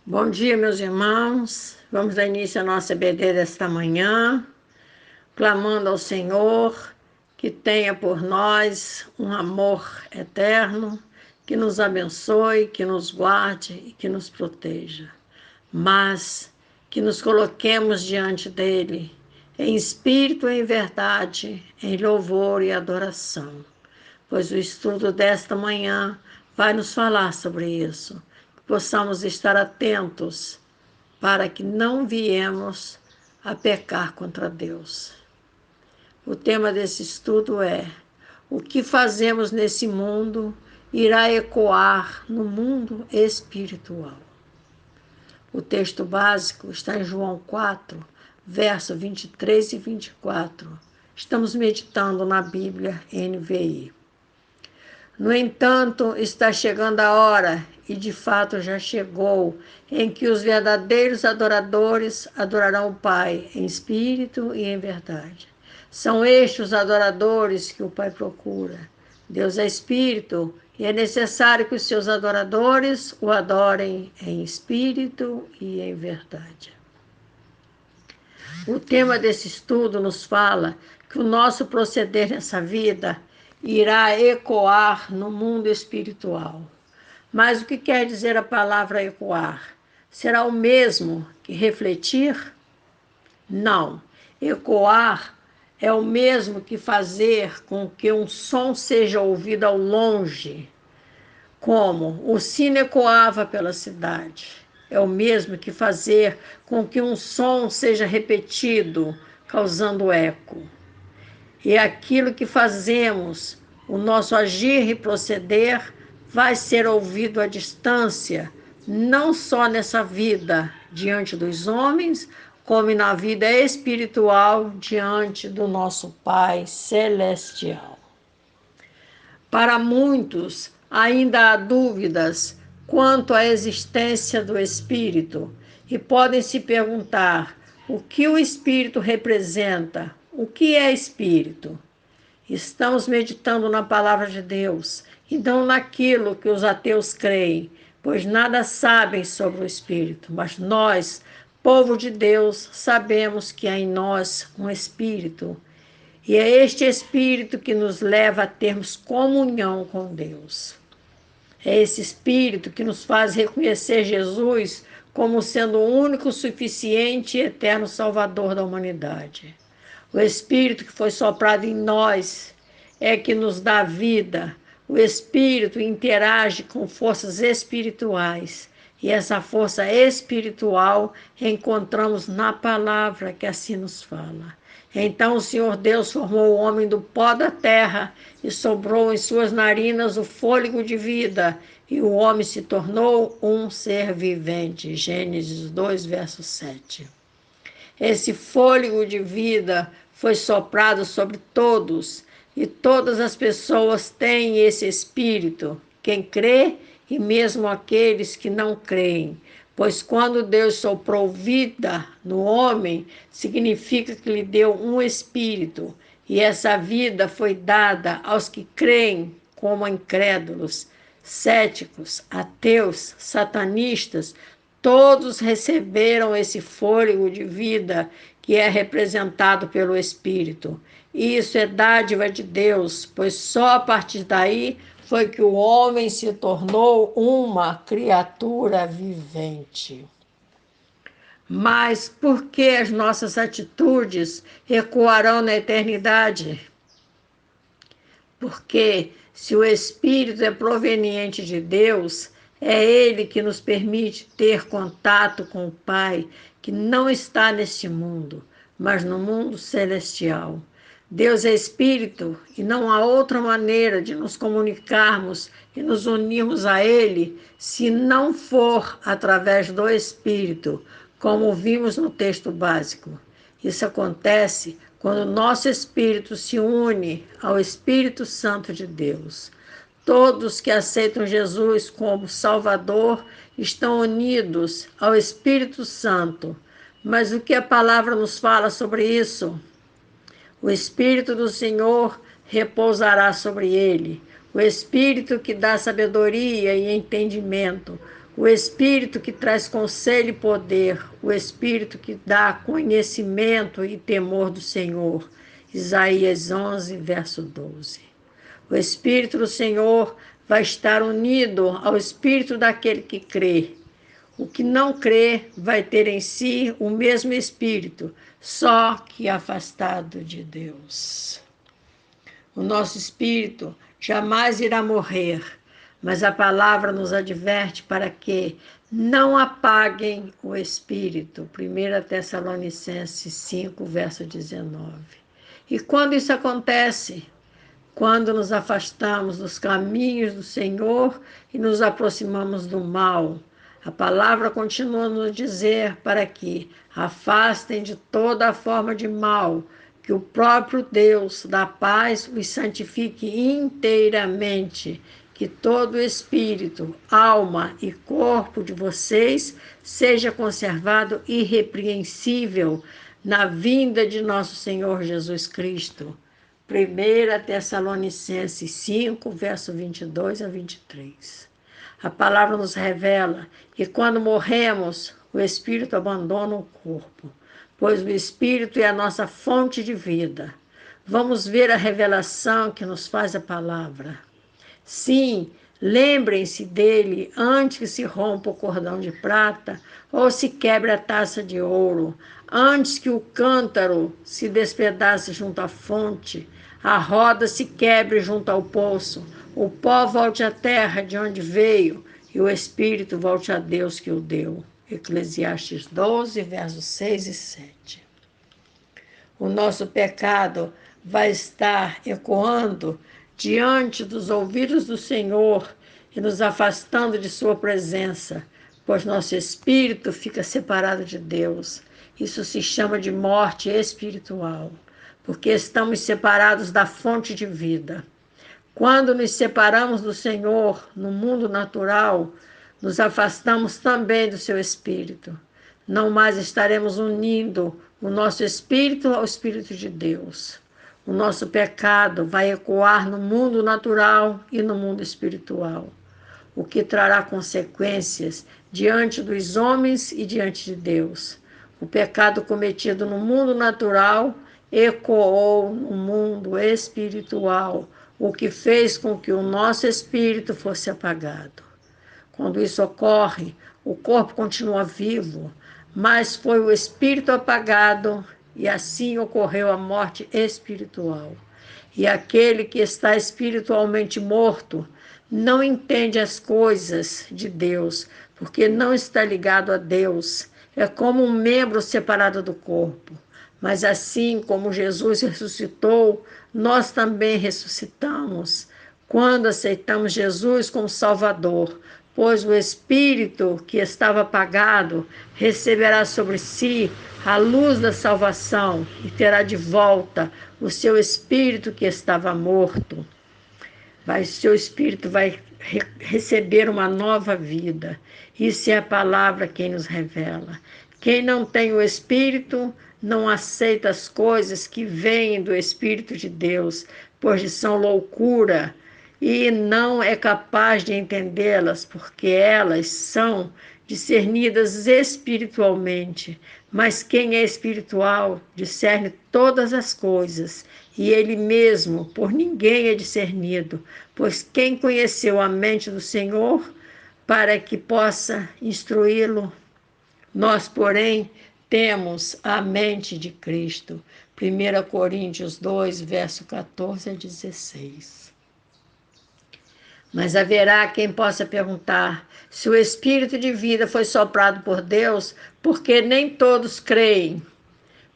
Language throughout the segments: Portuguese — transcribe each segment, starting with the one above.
Bom dia, meus irmãos. Vamos dar início à nossa EBD desta manhã, clamando ao Senhor que tenha por nós um amor eterno, que nos abençoe, que nos guarde e que nos proteja. Mas que nos coloquemos diante dele, em espírito e em verdade, em louvor e adoração. Pois o estudo desta manhã vai nos falar sobre isso, que possamos estar atentos para que não viemos a pecar contra Deus. O tema desse estudo é: o que fazemos nesse mundo irá ecoar no mundo espiritual. O texto básico está em João 4, verso 23 e 24. Estamos meditando na Bíblia NVI. No entanto, está chegando a hora, e de fato já chegou, em que os verdadeiros adoradores adorarão o Pai em espírito e em verdade. São estes os adoradores que o Pai procura. Deus é espírito e é necessário que os seus adoradores o adorem em espírito e em verdade. O tema desse estudo nos fala que o nosso proceder nessa vida irá ecoar no mundo espiritual. Mas o que quer dizer a palavra ecoar? Será o mesmo que refletir? Não. Ecoar é o mesmo que fazer com que um som seja ouvido ao longe, como o sino ecoava pela cidade. É o mesmo que fazer com que um som seja repetido, causando eco. E aquilo que fazemos, o nosso agir e proceder, vai ser ouvido à distância, não só nessa vida diante dos homens, como na vida espiritual diante do nosso Pai Celestial. Para muitos, ainda há dúvidas quanto à existência do Espírito e podem se perguntar o que o Espírito representa, o que é Espírito. Estamos meditando na palavra de Deus e não naquilo que os ateus creem, pois nada sabem sobre o Espírito, mas nós, povo de Deus, sabemos que há em nós um Espírito. E é este Espírito que nos leva a termos comunhão com Deus. É esse Espírito que nos faz reconhecer Jesus como sendo o único, suficiente e eterno Salvador da humanidade. O Espírito que foi soprado em nós é que nos dá vida. O Espírito interage com forças espirituais. E essa força espiritual encontramos na palavra que assim nos fala. Então o Senhor Deus formou o homem do pó da terra e soprou em suas narinas o fôlego de vida, e o homem se tornou um ser vivente. Gênesis 2, verso 7. Esse fôlego de vida foi soprado sobre todos, e todas as pessoas têm esse espírito, quem crê e mesmo aqueles que não creem. Pois quando Deus soprou vida no homem, significa que lhe deu um espírito, e essa vida foi dada aos que creem, como incrédulos, céticos, ateus, satanistas. Todos receberam esse fôlego de vida que é representado pelo Espírito. Isso é dádiva de Deus, pois só a partir daí foi que o homem se tornou uma criatura vivente. Mas por que as nossas atitudes ecoarão na eternidade? Porque se o Espírito é proveniente de Deus, é Ele que nos permite ter contato com o Pai, que não está neste mundo, mas no mundo celestial. Deus é Espírito e não há outra maneira de nos comunicarmos e nos unirmos a Ele se não for através do Espírito, como vimos no texto básico. Isso acontece quando o nosso espírito se une ao Espírito Santo de Deus. Todos que aceitam Jesus como Salvador estão unidos ao Espírito Santo. Mas o que a palavra nos fala sobre isso? O Espírito do Senhor repousará sobre ele, o Espírito que dá sabedoria e entendimento, o Espírito que traz conselho e poder, o Espírito que dá conhecimento e temor do Senhor. Isaías 11, verso 12. O Espírito do Senhor vai estar unido ao Espírito daquele que crê. O que não crê vai ter em si o mesmo Espírito, só que afastado de Deus. O nosso espírito jamais irá morrer, mas a palavra nos adverte para que não apaguem o espírito. 1 Tessalonicenses 5, verso 19. E quando isso acontece? Quando nos afastamos dos caminhos do Senhor e nos aproximamos do mal. A palavra continua a nos dizer para que afastem de toda a forma de mal, que o próprio Deus da paz os santifique inteiramente, que todo o espírito, alma e corpo de vocês seja conservado irrepreensível na vinda de nosso Senhor Jesus Cristo. 1 Tessalonicenses 5, verso 22 a 23. A palavra nos revela que quando morremos, o espírito abandona o corpo, pois o espírito é a nossa fonte de vida. Vamos ver a revelação que nos faz a palavra. Sim, lembrem-se dele antes que se rompa o cordão de prata ou se quebre a taça de ouro, antes que o cântaro se despedace junto à fonte, a roda se quebre junto ao poço, o pó volte à terra de onde veio e o espírito volte a Deus que o deu. Eclesiastes 12, versos 6 e 7. O nosso pecado vai estar ecoando diante dos ouvidos do Senhor e nos afastando de sua presença, pois nosso espírito fica separado de Deus. Isso se chama de morte espiritual, porque estamos separados da fonte de vida. Quando nos separamos do Senhor no mundo natural, nos afastamos também do seu espírito. Não mais estaremos unindo o nosso espírito ao Espírito de Deus. O nosso pecado vai ecoar no mundo natural e no mundo espiritual, o que trará consequências diante dos homens e diante de Deus. O pecado cometido no mundo natural ecoou no mundo espiritual, o que fez com que o nosso espírito fosse apagado. Quando isso ocorre, o corpo continua vivo, mas foi o espírito apagado e assim ocorreu a morte espiritual. E aquele que está espiritualmente morto não entende as coisas de Deus, porque não está ligado a Deus. É como um membro separado do corpo. Mas assim como Jesus ressuscitou, nós também ressuscitamos quando aceitamos Jesus como Salvador, pois o Espírito que estava apagado receberá sobre si a luz da salvação e terá de volta o seu Espírito que estava morto. Seu Espírito vai receber uma nova vida. Isso é a palavra quem nos revela. Quem não tem o Espírito não aceita as coisas que vêm do Espírito de Deus, pois são loucura e não é capaz de entendê-las, porque elas são discernidas espiritualmente. Mas quem é espiritual discerne todas as coisas, e ele mesmo por ninguém é discernido, pois quem conheceu a mente do Senhor para que possa instruí-lo? Nós, porém, temos a mente de Cristo. 1 Coríntios 2, verso 14 a 16. Mas haverá quem possa perguntar: se o Espírito de vida foi soprado por Deus, por que nem todos creem?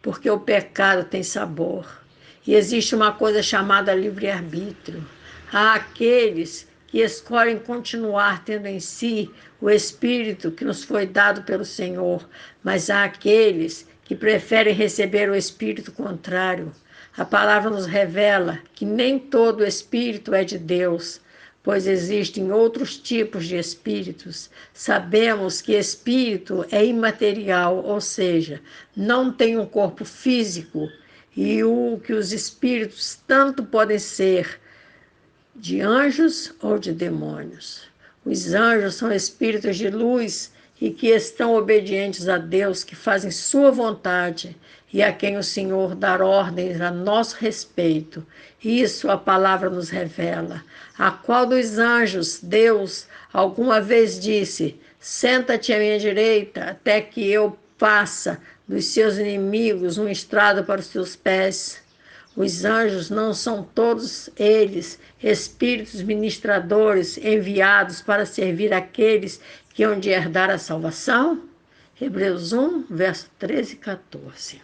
Porque o pecado tem sabor. E existe uma coisa chamada livre-arbítrio. Há aqueles que escolhem continuar tendo em si o Espírito que nos foi dado pelo Senhor, mas há aqueles que preferem receber o Espírito contrário. A palavra nos revela que nem todo o Espírito é de Deus, pois existem outros tipos de espíritos. Sabemos que espírito é imaterial, ou seja, não tem um corpo físico, e o que os espíritos tanto podem ser de anjos ou de demônios. Os anjos são espíritos de luz e que estão obedientes a Deus, que fazem sua vontade e a quem o Senhor dá ordens a nosso respeito. Isso a palavra nos revela. A qual dos anjos Deus alguma vez disse: senta-te à minha direita, até que eu faça dos seus inimigos um estrado para os teus pés. Os anjos não são todos eles espíritos ministradores enviados para servir aqueles que hão de herdar a salvação? Hebreus 1, verso 13 e 14.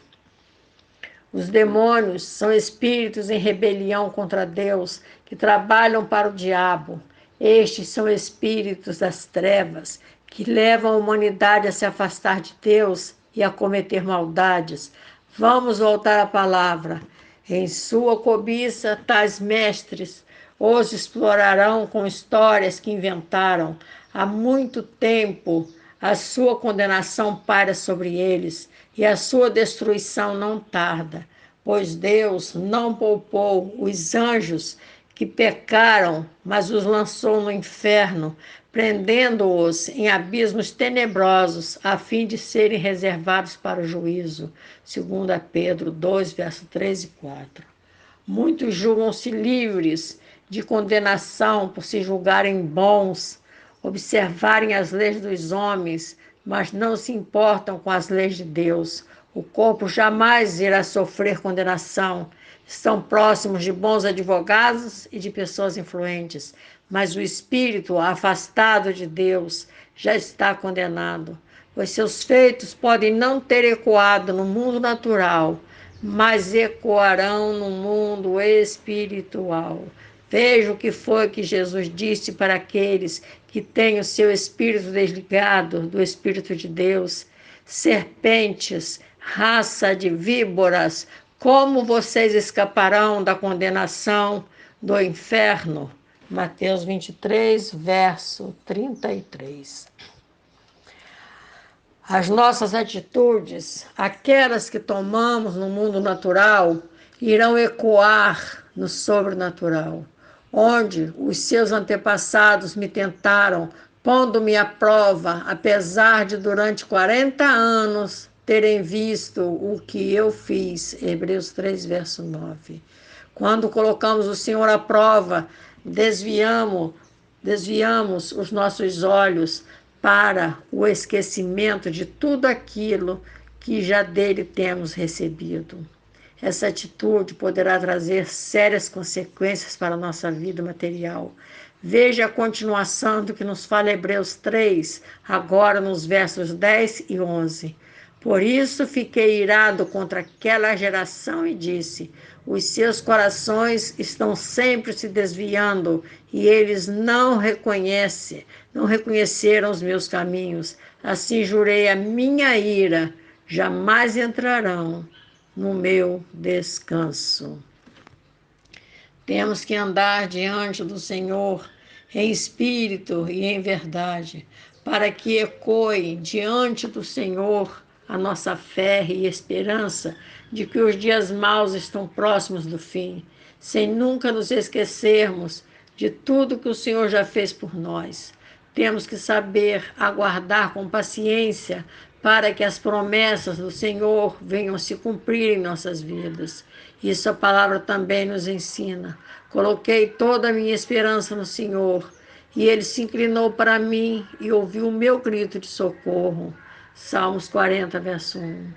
Os demônios são espíritos em rebelião contra Deus, que trabalham para o diabo. Estes são espíritos das trevas, que levam a humanidade a se afastar de Deus e a cometer maldades. Vamos voltar à palavra. Em sua cobiça, tais mestres os explorarão com histórias que inventaram. Há muito tempo a sua condenação paira sobre eles e a sua destruição não tarda, pois Deus não poupou os anjos que pecaram, mas os lançou no inferno, prendendo-os em abismos tenebrosos, a fim de serem reservados para o juízo. 2 Pedro 2, verso 3 e 4. Muitos julgam-se livres de condenação por se julgarem bons, observarem as leis dos homens, mas não se importam com as leis de Deus. O corpo jamais irá sofrer condenação. Estão próximos de bons advogados e de pessoas influentes, mas o espírito, afastado de Deus, já está condenado. Pois seus feitos podem não ter ecoado no mundo natural, mas ecoarão no mundo espiritual. Veja o que foi que Jesus disse para aqueles que têm o seu espírito desligado do Espírito de Deus. Serpentes, raça de víboras, como vocês escaparão da condenação do inferno? Mateus 23, verso 33. As nossas atitudes, aquelas que tomamos no mundo natural, irão ecoar no sobrenatural, onde os seus antepassados me tentaram, pondo-me à prova, apesar de durante 40 anos terem visto o que eu fiz. Hebreus 3, verso 9. Quando colocamos o Senhor à prova, desviamos os nossos olhos para o esquecimento de tudo aquilo que já dele temos recebido. Essa atitude poderá trazer sérias consequências para a nossa vida material. Veja a continuação do que nos fala Hebreus 3, agora nos versos 10 e 11. Por isso fiquei irado contra aquela geração e disse: os seus corações estão sempre se desviando e eles não reconheceram os meus caminhos. Assim jurei a minha ira, jamais entrarão no meu descanso. Temos que andar diante do Senhor em espírito e em verdade, para que ecoe diante do Senhor a nossa fé e esperança de que os dias maus estão próximos do fim, sem nunca nos esquecermos de tudo que o Senhor já fez por nós. Temos que saber aguardar com paciência para que as promessas do Senhor venham se cumprir em nossas vidas. Isso a palavra também nos ensina. Coloquei toda a minha esperança no Senhor, e Ele se inclinou para mim e ouviu o meu grito de socorro. Salmos 40, verso 1.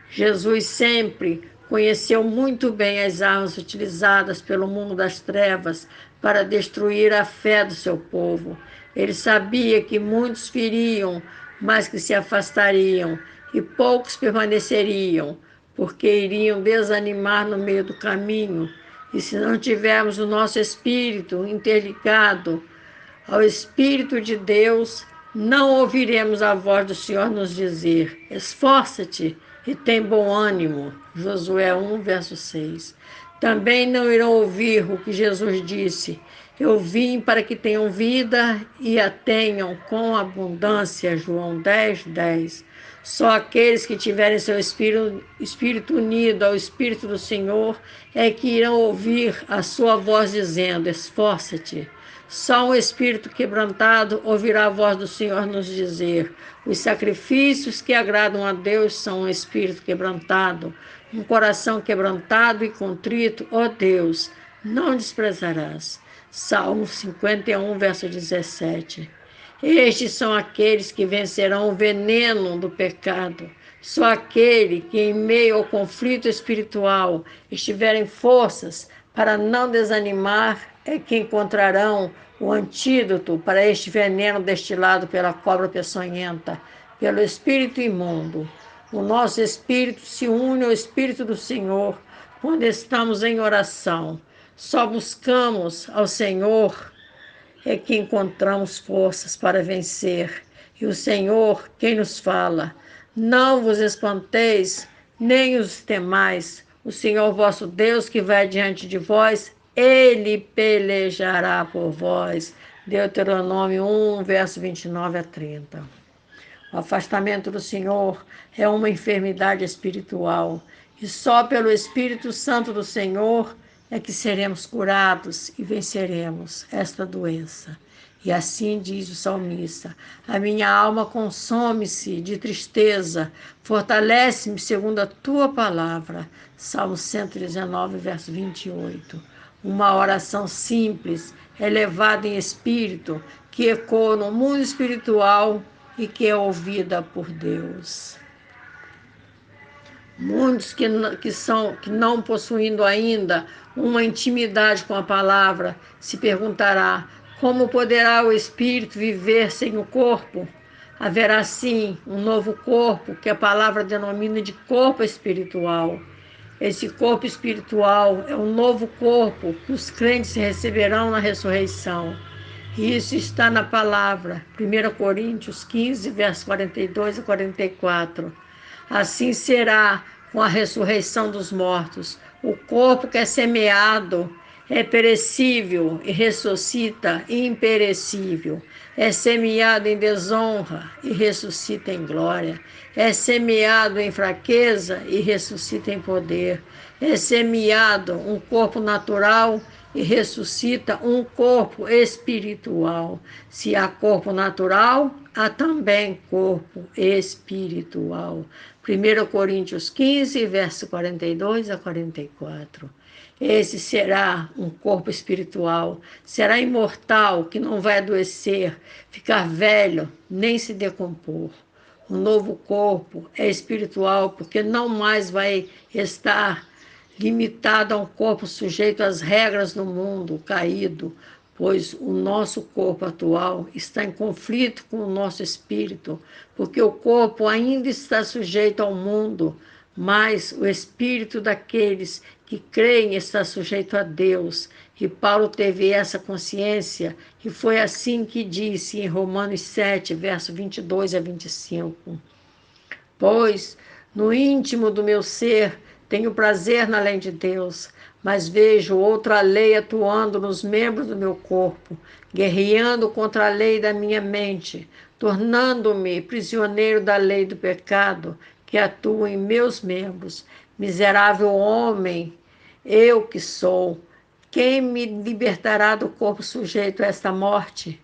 Jesus sempre conheceu muito bem as armas utilizadas pelo mundo das trevas para destruir a fé do seu povo. Ele sabia que muitos viriam, mas que se afastariam, e poucos permaneceriam, porque iriam desanimar no meio do caminho. E se não tivermos o nosso espírito interligado ao Espírito de Deus, não ouviremos a voz do Senhor nos dizer: esforça-te e tem bom ânimo. Josué 1, verso 6. Também não irão ouvir o que Jesus disse: eu vim para que tenham vida e a tenham com abundância. João 10, 10. Só aqueles que tiverem seu espírito unido ao Espírito do Senhor é que irão ouvir a sua voz dizendo: esforça-te. Só um espírito quebrantado ouvirá a voz do Senhor nos dizer: os sacrifícios que agradam a Deus são um espírito quebrantado, um coração quebrantado e contrito, ó Deus, não desprezarás. Salmo 51, verso 17. Estes são aqueles que vencerão o veneno do pecado. Só aquele que, em meio ao conflito espiritual, estiverem forças para não desanimar, é que encontrarão o antídoto para este veneno destilado pela cobra peçonhenta, pelo espírito imundo. O nosso espírito se une ao espírito do Senhor quando estamos em oração. Só buscamos ao Senhor é que encontramos forças para vencer. E o Senhor, quem nos fala, não vos espanteis, nem os temais. O Senhor vosso Deus que vai diante de vós, ele pelejará por vós. Deuteronômio 1, verso 29 a 30. O afastamento do Senhor é uma enfermidade espiritual. E só pelo Espírito Santo do Senhor é que seremos curados e venceremos esta doença. E assim diz o salmista: a minha alma consome-se de tristeza, fortalece-me segundo a tua palavra. Salmo 119, verso 28. Uma oração simples, elevada em espírito, que ecoa no mundo espiritual e que é ouvida por Deus. Muitos que não possuindo ainda uma intimidade com a palavra, se perguntará: como poderá o espírito viver sem o corpo? Haverá sim um novo corpo, que a palavra denomina de corpo espiritual. Esse corpo espiritual é um novo corpo que os crentes receberão na ressurreição. E isso está na palavra, 1 Coríntios 15, versos 42 a 44. Assim será com a ressurreição dos mortos. O corpo que é semeado é perecível e ressuscita imperecível. É semeado em desonra e ressuscita em glória. É semeado em fraqueza e ressuscita em poder. É semeado um corpo natural e ressuscita um corpo espiritual. Se há corpo natural, há também corpo espiritual. 1 Coríntios 15, verso 42 a 44. Esse será um corpo espiritual, será imortal, que não vai adoecer, ficar velho, nem se decompor. O novo corpo é espiritual, porque não mais vai estar limitado a um corpo sujeito às regras do mundo caído, pois o nosso corpo atual está em conflito com o nosso espírito, porque o corpo ainda está sujeito ao mundo, mas o espírito daqueles que creem está sujeito a Deus. E Paulo teve essa consciência, e foi assim que disse em Romanos 7, verso 22 a 25. Pois, no íntimo do meu ser, tenho prazer na lei de Deus, mas vejo outra lei atuando nos membros do meu corpo, guerreando contra a lei da minha mente, tornando-me prisioneiro da lei do pecado que atua em meus membros. Miserável homem, eu que sou, quem me libertará do corpo sujeito a esta morte?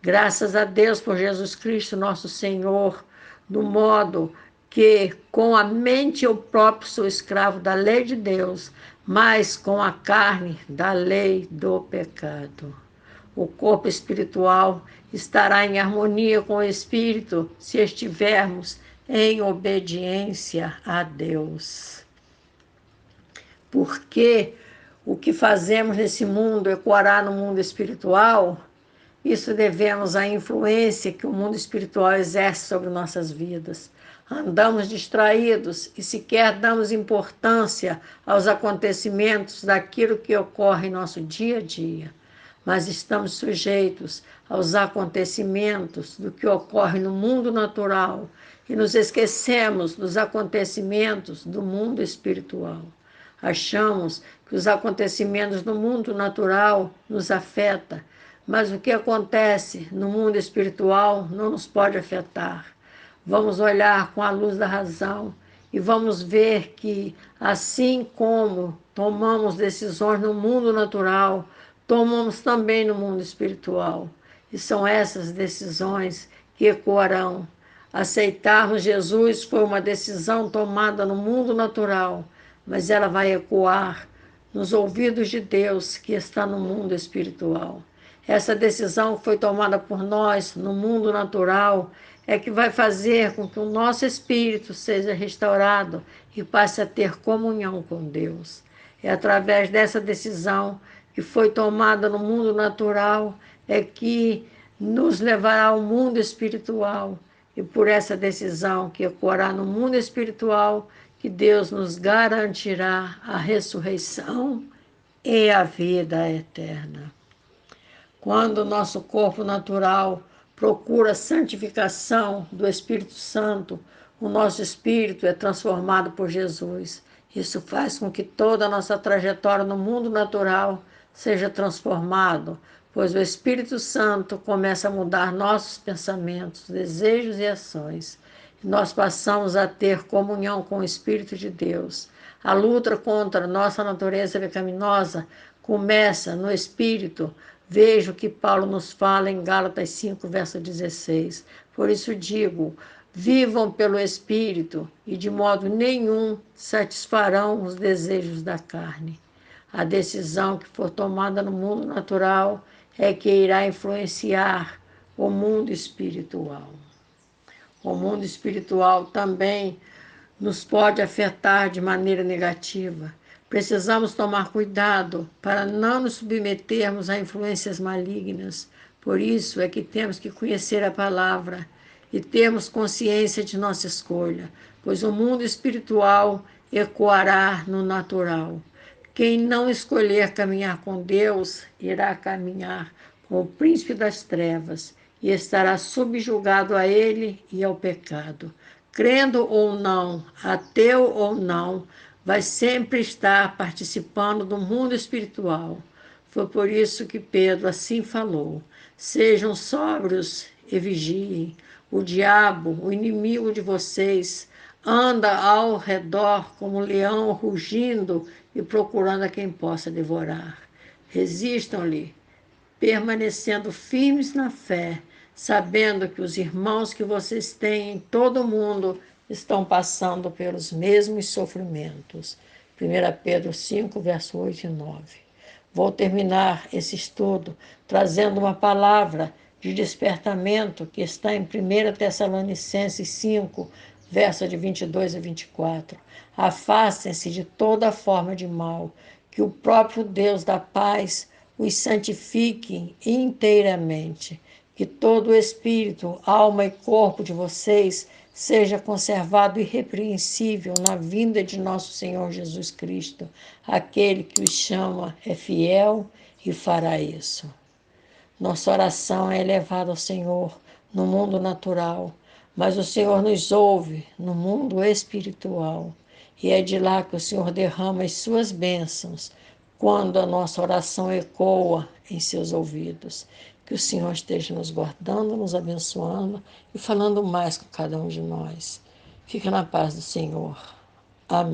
Graças a Deus por Jesus Cristo, nosso Senhor, do modo que com a mente eu próprio sou escravo da lei de Deus, mas com a carne da lei do pecado. O corpo espiritual estará em harmonia com o espírito se estivermos em obediência a Deus. Porque o que fazemos nesse mundo ecoará no mundo espiritual. Isso devemos à influência que o mundo espiritual exerce sobre nossas vidas. Andamos distraídos e sequer damos importância aos acontecimentos daquilo que ocorre em nosso dia a dia, mas estamos sujeitos aos acontecimentos do que ocorre no mundo natural e nos esquecemos dos acontecimentos do mundo espiritual. Achamos que os acontecimentos do mundo natural nos afetam, mas o que acontece no mundo espiritual não nos pode afetar. Vamos olhar com a luz da razão e vamos ver que, assim como tomamos decisões no mundo natural, tomamos também no mundo espiritual. E são essas decisões que ecoarão. Aceitarmos Jesus foi uma decisão tomada no mundo natural, mas ela vai ecoar nos ouvidos de Deus que está no mundo espiritual. Essa decisão foi tomada por nós no mundo natural, é que vai fazer com que o nosso espírito seja restaurado e passe a ter comunhão com Deus. É através dessa decisão que foi tomada no mundo natural é que nos levará ao mundo espiritual. E por essa decisão que ocorrerá no mundo espiritual, que Deus nos garantirá a ressurreição e a vida eterna. Quando o nosso corpo natural procura a santificação do Espírito Santo, o nosso espírito é transformado por Jesus. Isso faz com que toda a nossa trajetória no mundo natural seja transformado, pois o Espírito Santo começa a mudar nossos pensamentos, desejos e ações. E nós passamos a ter comunhão com o Espírito de Deus. A luta contra a nossa natureza pecaminosa começa no Espírito. Veja o que Paulo nos fala em Gálatas 5, verso 16. Por isso digo, vivam pelo Espírito e de modo nenhum satisfarão os desejos da carne. A decisão que for tomada no mundo natural é que irá influenciar o mundo espiritual. O mundo espiritual também nos pode afetar de maneira negativa. Precisamos tomar cuidado para não nos submetermos a influências malignas. Por isso é que temos que conhecer a palavra e termos consciência de nossa escolha, pois o mundo espiritual ecoará no natural. Quem não escolher caminhar com Deus, irá caminhar com o príncipe das trevas e estará subjugado a ele e ao pecado. Crendo ou não, ateu ou não, vai sempre estar participando do mundo espiritual. Foi por isso que Pedro assim falou: sejam sóbrios e vigiem. O diabo, o inimigo de vocês, anda ao redor como um leão rugindo e procurando a quem possa devorar. Resistam-lhe, permanecendo firmes na fé, sabendo que os irmãos que vocês têm em todo o mundo estão passando pelos mesmos sofrimentos. 1 Pedro 5, verso 8 e 9. Vou terminar esse estudo trazendo uma palavra de despertamento que está em 1 Tessalonicenses 5, verso de 22 a 24. Afastem-se de toda forma de mal, que o próprio Deus da paz os santifique inteiramente, que todo o espírito, alma e corpo de vocês seja conservado irrepreensível na vinda de nosso Senhor Jesus Cristo. Aquele que os chama é fiel e fará isso. Nossa oração é elevada ao Senhor no mundo natural, mas o Senhor nos ouve no mundo espiritual. E é de lá que o Senhor derrama as suas bênçãos quando a nossa oração ecoa em seus ouvidos. Que o Senhor esteja nos guardando, nos abençoando e falando mais com cada um de nós. Fica na paz do Senhor. Amém.